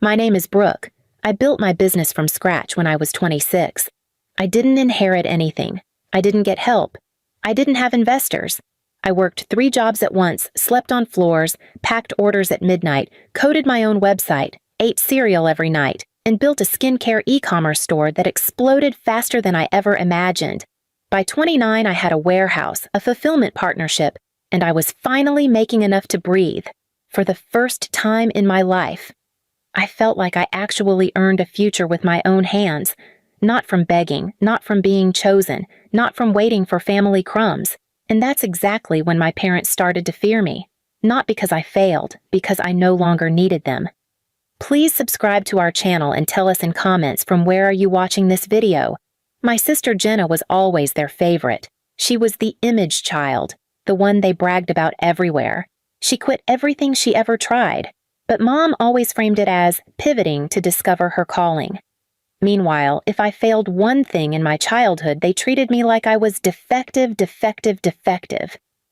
My name is Brooke. I built my business from scratch when I was 26. I didn't inherit anything. I didn't get help. I didn't have investors. I worked 3 jobs at once, slept on floors, packed orders at midnight, coded my own website, ate cereal every night, and built a skincare e-commerce store that exploded faster than I ever imagined. By 29, I had a warehouse, a fulfillment partnership, and I was finally making enough to breathe. For the first time in my life, I felt like I actually earned a future with my own hands, not from begging, not from being chosen, not from waiting for family crumbs. And that's exactly when my parents started to fear me. Not because I failed, because I no longer needed them. Please subscribe to our channel and tell us in comments from where are you watching this video. My sister Jenna was always their favorite. She was the image child, the one they bragged about everywhere. She quit everything she ever tried, but Mom always framed it as pivoting to discover her calling. Meanwhile, if I failed one thing in my childhood, they treated me like I was defective.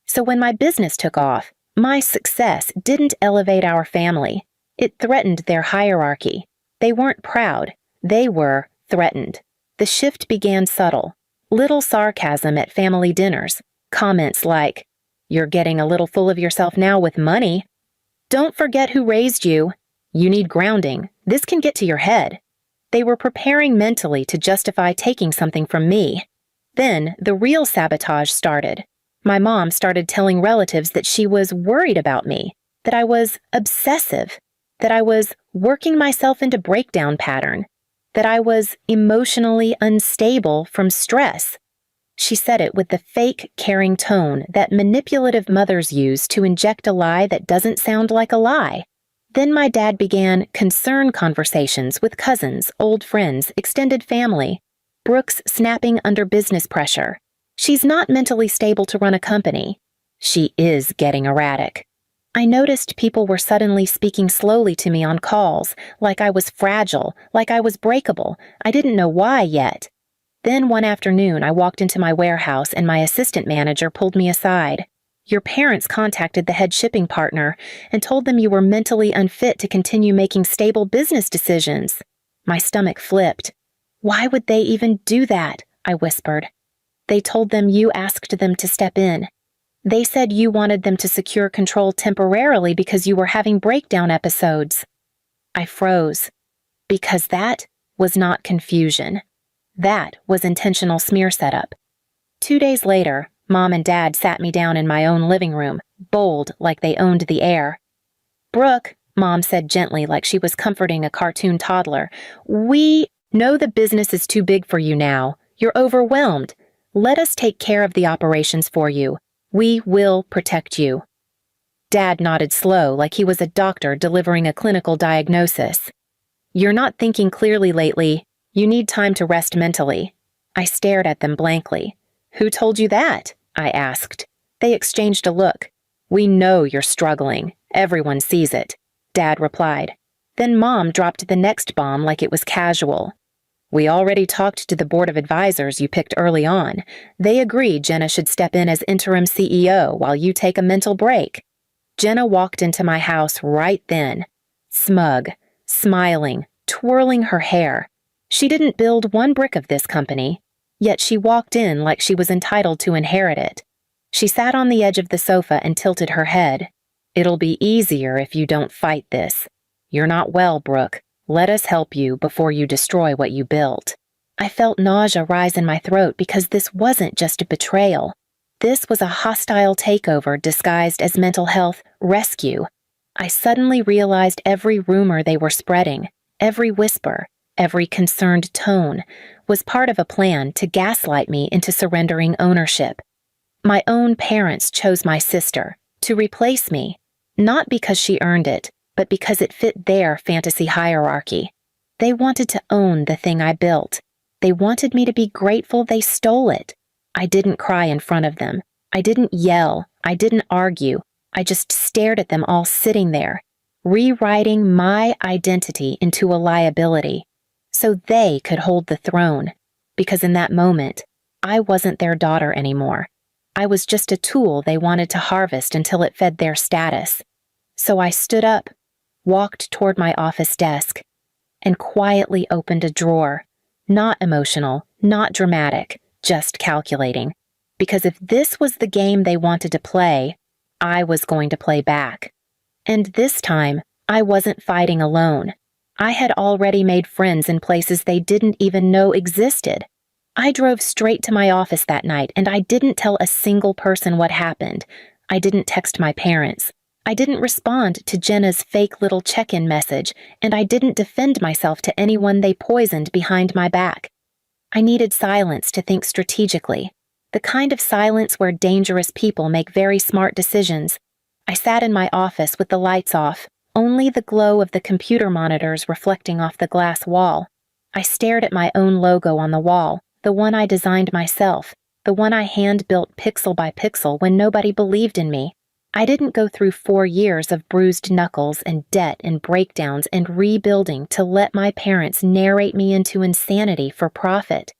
So when my business took off, my success didn't elevate our family. It threatened their hierarchy. They weren't proud. They were threatened. The shift began subtle. Little sarcasm at family dinners. Comments like, "You're getting a little full of yourself now with money. Don't forget who raised you. You need grounding. This can get to your head." They were preparing mentally to justify taking something from me. Then the real sabotage started. My mom started telling relatives that she was worried about me, that I was obsessive, that I was working myself into breakdown pattern, that I was emotionally unstable from stress. She said it with the fake, caring tone that manipulative mothers use to inject a lie that doesn't sound like a lie. Then my dad began concern conversations with cousins, old friends, extended family. Brooke's snapping under business pressure. She's not mentally stable to run a company. She is getting erratic. I noticed people were suddenly speaking slowly to me on calls, like I was fragile, like I was breakable. I didn't know why yet. Then one afternoon, I walked into my warehouse and my assistant manager pulled me aside. "Your parents contacted the head shipping partner and told them you were mentally unfit to continue making stable business decisions." My stomach flipped. "Why would they even do that?" I whispered. "They told them you asked them to step in. They said you wanted them to secure control temporarily because you were having breakdown episodes." I froze. Because that was not confusion. That was intentional smear setup. 2 days later, Mom and Dad sat me down in my own living room, bold like they owned the air. "Brooke," Mom said gently like she was comforting a cartoon toddler, "we know the business is too big for you now. You're overwhelmed. Let us take care of the operations for you. We will protect you." Dad nodded slow like he was a doctor delivering a clinical diagnosis. "You're not thinking clearly lately. You need time to rest mentally." I stared at them blankly. "Who told you that?" I asked. They exchanged a look. "We know you're struggling. Everyone sees it," Dad replied. Then Mom dropped the next bomb like it was casual. "We already talked to the board of advisors you picked early on. They agreed Jenna should step in as interim CEO while you take a mental break." Jenna walked into my house right then. Smug, smiling, twirling her hair. She didn't build one brick of this company. Yet she walked in like she was entitled to inherit it. She sat on the edge of the sofa and tilted her head. "It'll be easier if you don't fight this. You're not well, Brooke. Let us help you before you destroy what you built." I felt nausea rise in my throat because this wasn't just a betrayal. This was a hostile takeover disguised as mental health rescue. I suddenly realized every rumor they were spreading, every whisper, every concerned tone, was part of a plan to gaslight me into surrendering ownership. My own parents chose my sister to replace me, not because she earned it, but because it fit their fantasy hierarchy. They wanted to own the thing I built. They wanted me to be grateful they stole it. I didn't cry in front of them. I didn't yell. I didn't argue. I just stared at them all sitting there, rewriting my identity into a liability, so they could hold the throne, because in that moment, I wasn't their daughter anymore. I was just a tool they wanted to harvest until it fed their status. So I stood up. walked toward my office desk, and quietly opened a drawer. Not emotional, not dramatic, just calculating. Because if this was the game they wanted to play, I was going to play back. And this time, I wasn't fighting alone. I had already made friends in places they didn't even know existed. I drove straight to my office that night, and I didn't tell a single person what happened. I didn't text my parents. I didn't respond to Jenna's fake little check-in message, and I didn't defend myself to anyone they poisoned behind my back. I needed silence to think strategically, the kind of silence where dangerous people make very smart decisions. I sat in my office with the lights off, only the glow of the computer monitors reflecting off the glass wall. I stared at my own logo on the wall, the one I designed myself, the one I hand-built pixel by pixel when nobody believed in me. I didn't go through 4 years of bruised knuckles and debt and breakdowns and rebuilding to let my parents narrate me into insanity for profit.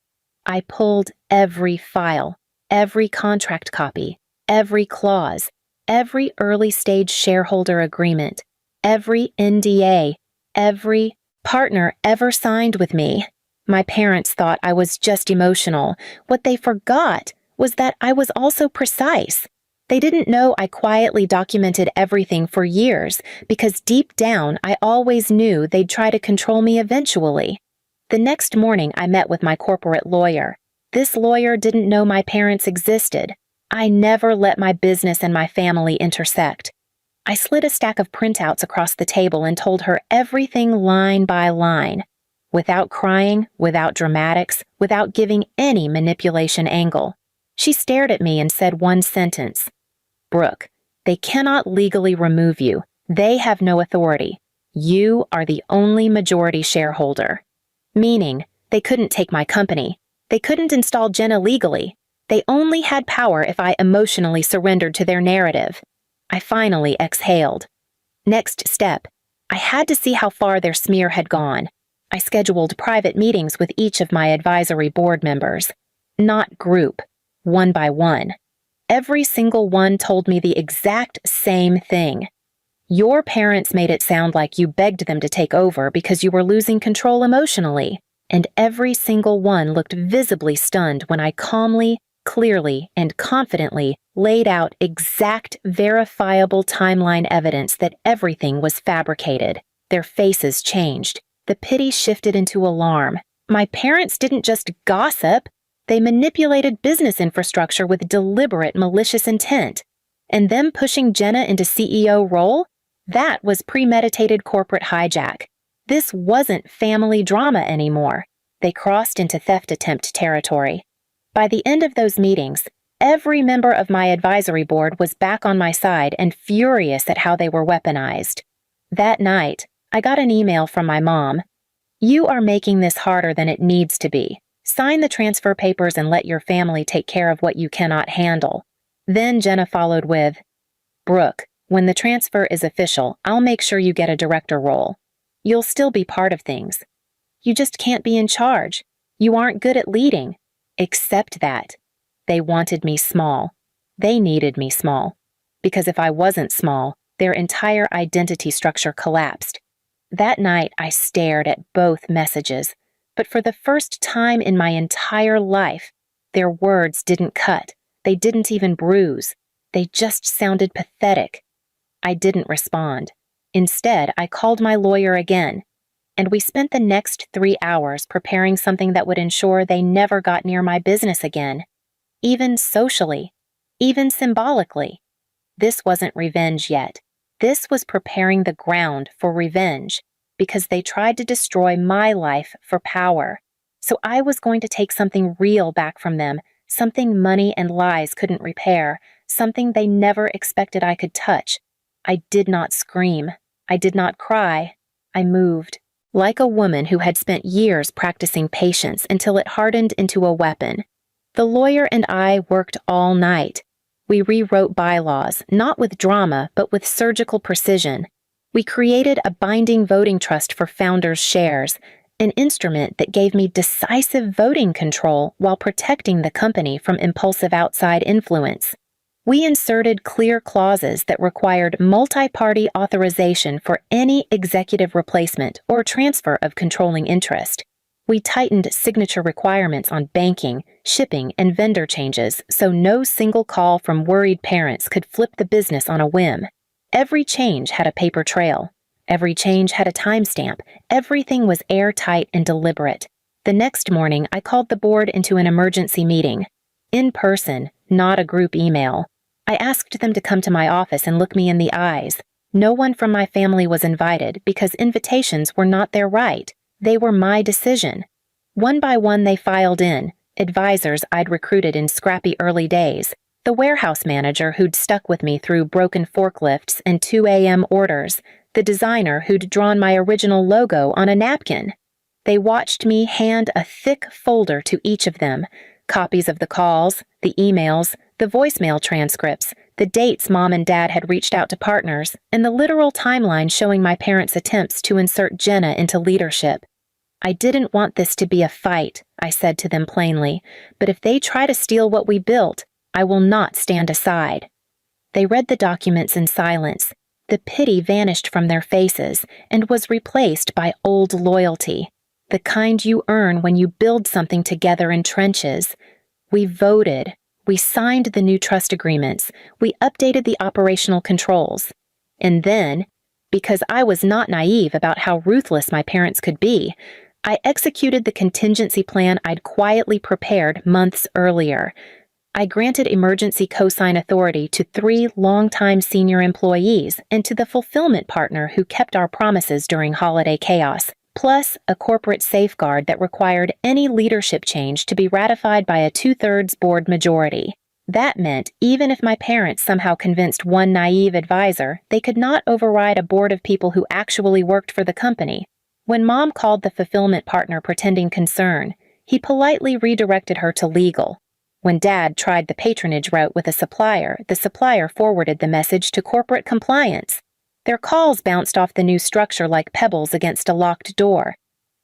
I pulled every file, every contract copy, every clause, every early-stage shareholder agreement, every NDA, every partner ever signed with me. My parents thought I was just emotional. What they forgot was that I was also precise. They didn't know I quietly documented everything for years because deep down I always knew they'd try to control me eventually. The next morning I met with my corporate lawyer. This lawyer didn't know my parents existed. I never let my business and my family intersect. I slid a stack of printouts across the table and told her everything line by line, without crying, without dramatics, without giving any manipulation angle. She stared at me and said one sentence. "Brooke, they cannot legally remove you. They have no authority. You are the only majority shareholder." Meaning, they couldn't take my company. They couldn't install Jenna legally. They only had power if I emotionally surrendered to their narrative. I finally exhaled. Next step, I had to see how far their smear had gone. I scheduled private meetings with each of my advisory board members. Not group, one by one. Every single one told me the exact same thing. Your parents made it sound like you begged them to take over because you were losing control emotionally, and every single one looked visibly stunned when I calmly, clearly, and confidently laid out exact, verifiable timeline evidence that everything was fabricated. Their faces changed. The pity shifted into alarm. My parents didn't just gossip. They manipulated business infrastructure with deliberate malicious intent. And them pushing Jenna into CEO role? That was premeditated corporate hijack. This wasn't family drama anymore. They crossed into theft attempt territory. By the end of those meetings, every member of my advisory board was back on my side and furious at how they were weaponized. That night, I got an email from my mom. "You are making this harder than it needs to be. Sign the transfer papers and let your family take care of what you cannot handle." Then Jenna followed with, "Brooke, when the transfer is official, I'll make sure you get a director role. You'll still be part of things. You just can't be in charge. You aren't good at leading. Accept that." They wanted me small. They needed me small. Because if I wasn't small, their entire identity structure collapsed. That night, I stared at both messages. But for the first time in my entire life, their words didn't cut. They didn't even bruise. They just sounded pathetic. I didn't respond. Instead, I called my lawyer again, and we spent the next 3 hours preparing something that would ensure they never got near my business again, even socially, even symbolically. This wasn't revenge yet. This was preparing the ground for revenge, because they tried to destroy my life for power. So I was going to take something real back from them, something money and lies couldn't repair, something they never expected I could touch. I did not scream. I did not cry. I moved. Like a woman who had spent years practicing patience until it hardened into a weapon. The lawyer and I worked all night. We rewrote bylaws, not with drama, but with surgical precision. We created a binding voting trust for founders' shares, an instrument that gave me decisive voting control while protecting the company from impulsive outside influence. We inserted clear clauses that required multi-party authorization for any executive replacement or transfer of controlling interest. We tightened signature requirements on banking, shipping, and vendor changes so no single call from worried parents could flip the business on a whim. Every change had a paper trail. Every change had a timestamp. Everything was airtight and deliberate. The next morning, I called the board into an emergency meeting. In person, not a group email. I asked them to come to my office and look me in the eyes. No one from my family was invited because invitations were not their right. They were my decision. One by one they filed in, advisors I'd recruited in scrappy early days, the warehouse manager who'd stuck with me through broken forklifts and 2 a.m. orders, the designer who'd drawn my original logo on a napkin. They watched me hand a thick folder to each of them, copies of the calls, the emails, the voicemail transcripts, the dates Mom and Dad had reached out to partners, and the literal timeline showing my parents' attempts to insert Jenna into leadership. I didn't want this to be a fight, I said to them plainly, but if they try to steal what we built, I will not stand aside. They read the documents in silence. The pity vanished from their faces and was replaced by old loyalty, the kind you earn when you build something together in trenches. We voted. We signed the new trust agreements. We updated the operational controls. And then, because I was not naive about how ruthless my parents could be, I executed the contingency plan I'd quietly prepared months earlier. I granted emergency cosign authority to 3 longtime senior employees and to the fulfillment partner who kept our promises during holiday chaos, plus a corporate safeguard that required any leadership change to be ratified by a 2/3 board majority. That meant even if my parents somehow convinced one naive advisor, they could not override a board of people who actually worked for the company. When Mom called the fulfillment partner pretending concern, he politely redirected her to legal. When Dad tried the patronage route with a supplier, the supplier forwarded the message to corporate compliance. Their calls bounced off the new structure like pebbles against a locked door.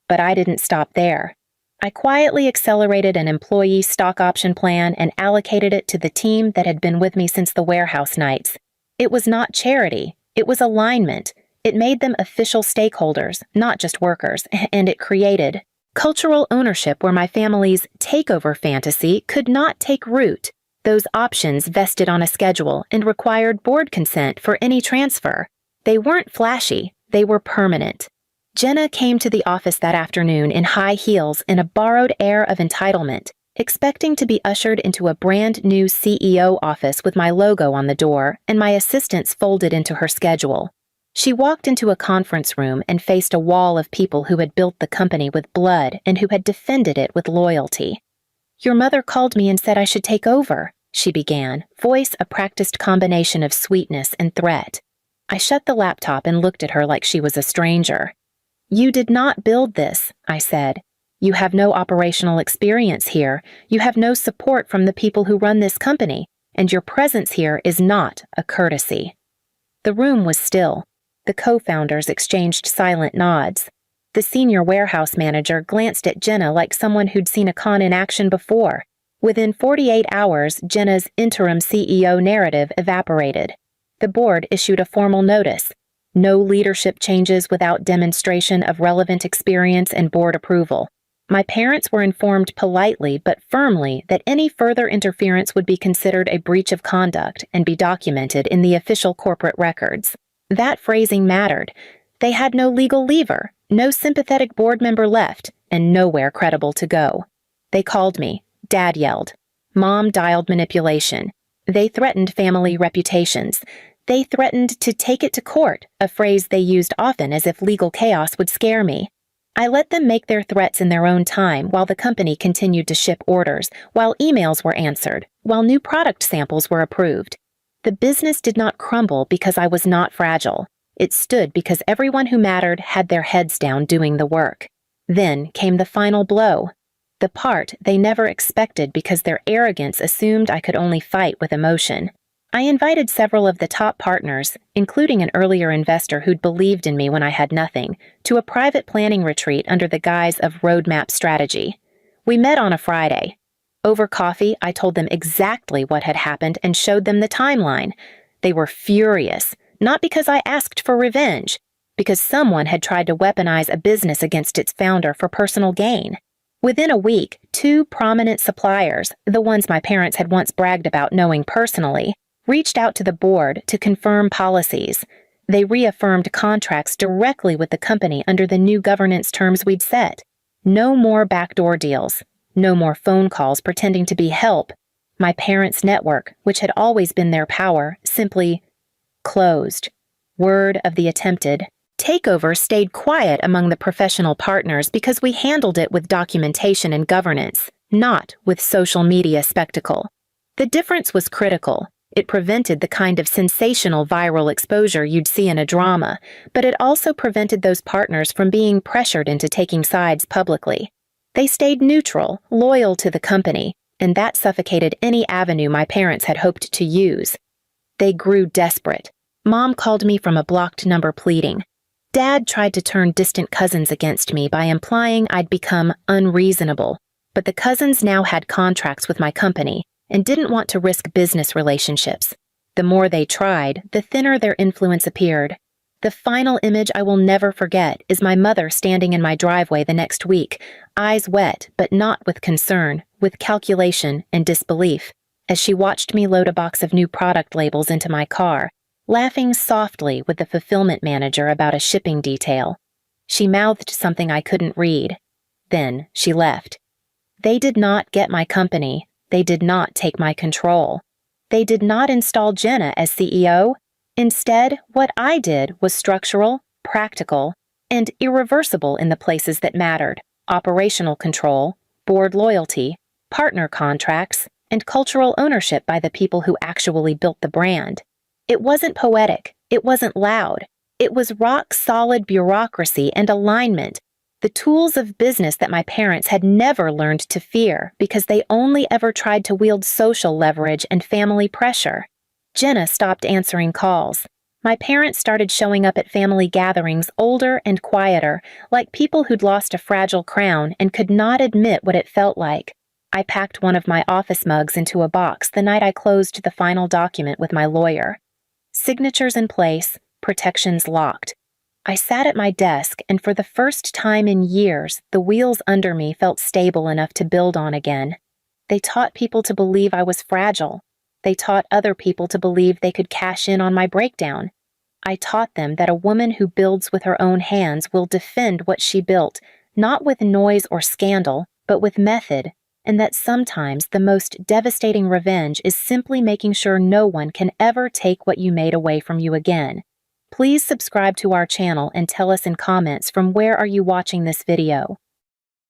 But I didn't stop there. I quietly accelerated an employee stock option plan and allocated it to the team that had been with me since the warehouse nights. It was not charity, it was alignment. It made them official stakeholders, not just workers, and it created cultural ownership where my family's takeover fantasy could not take root. Those options vested on a schedule and required board consent for any transfer. They weren't flashy, they were permanent. Jenna came to the office that afternoon in high heels and a borrowed air of entitlement, expecting to be ushered into a brand new CEO office with my logo on the door and my assistants folded into her schedule. She walked into a conference room and faced a wall of people who had built the company with blood and who had defended it with loyalty. "Your mother called me and said I should take over," she began, voice a practiced combination of sweetness and threat. I shut the laptop and looked at her like she was a stranger. "You did not build this," I said. "You have no operational experience here. You have no support from the people who run this company, and your presence here is not a courtesy." The room was still. The co-founders exchanged silent nods. The senior warehouse manager glanced at Jenna like someone who'd seen a con in action before. Within 48 hours, Jenna's interim CEO narrative evaporated. The board issued a formal notice. No leadership changes without demonstration of relevant experience and board approval. My parents were informed politely but firmly that any further interference would be considered a breach of conduct and be documented in the official corporate records. That phrasing mattered. They had no legal lever, no sympathetic board member left, and nowhere credible to go. They called me. Dad yelled. Mom dialed manipulation. They threatened family reputations. They threatened to take it to court, a phrase they used often as if legal chaos would scare me. I let them make their threats in their own time while the company continued to ship orders, while emails were answered, while new product samples were approved. The business did not crumble because I was not fragile. It stood because everyone who mattered had their heads down doing the work. Then came the final blow. The part they never expected because their arrogance assumed I could only fight with emotion. I invited several of the top partners, including an earlier investor who'd believed in me when I had nothing, to a private planning retreat under the guise of roadmap strategy. We met on a Friday. Over coffee, I told them exactly what had happened and showed them the timeline. They were furious, not because I asked for revenge, because someone had tried to weaponize a business against its founder for personal gain. Within a week, 2 prominent suppliers, the ones my parents had once bragged about knowing personally, reached out to the board to confirm policies. They reaffirmed contracts directly with the company under the new governance terms we'd set. No more backdoor deals. No more phone calls pretending to be help. My parents' network, which had always been their power, simply closed. Word of the attempted takeover stayed quiet among the professional partners because we handled it with documentation and governance, not with social media spectacle. The difference was critical. It prevented the kind of sensational viral exposure you'd see in a drama, but it also prevented those partners from being pressured into taking sides publicly. They stayed neutral, loyal to the company, and that suffocated any avenue my parents had hoped to use. They grew desperate. Mom called me from a blocked number pleading. Dad tried to turn distant cousins against me by implying I'd become unreasonable, but the cousins now had contracts with my company and didn't want to risk business relationships. The more they tried, the thinner their influence appeared. The final image I will never forget is my mother standing in my driveway the next week, eyes wet but not with concern, with calculation and disbelief, as she watched me load a box of new product labels into my car, laughing softly with the fulfillment manager about a shipping detail. She mouthed something I couldn't read. Then she left. They did not get my company. They did not take my control. They did not install Jenna as CEO. Instead, what I did was structural, practical, and irreversible in the places that mattered: operational control, board loyalty, partner contracts, and cultural ownership by the people who actually built the brand. It wasn't poetic. It wasn't loud. It was rock-solid bureaucracy and alignment, the tools of business that my parents had never learned to fear because they only ever tried to wield social leverage and family pressure. Jenna stopped answering calls. My parents started showing up at family gatherings older and quieter, like people who'd lost a fragile crown and could not admit what it felt like. I packed one of my office mugs into a box the night I closed the final document with my lawyer. Signatures in place, protections locked. I sat at my desk, and for the first time in years, the wheels under me felt stable enough to build on again. They taught people to believe I was fragile. They taught other people to believe they could cash in on my breakdown. I taught them that a woman who builds with her own hands will defend what she built, not with noise or scandal, but with method, and that sometimes the most devastating revenge is simply making sure no one can ever take what you made away from you again. Please subscribe to our channel and tell us in comments from where are you watching this video.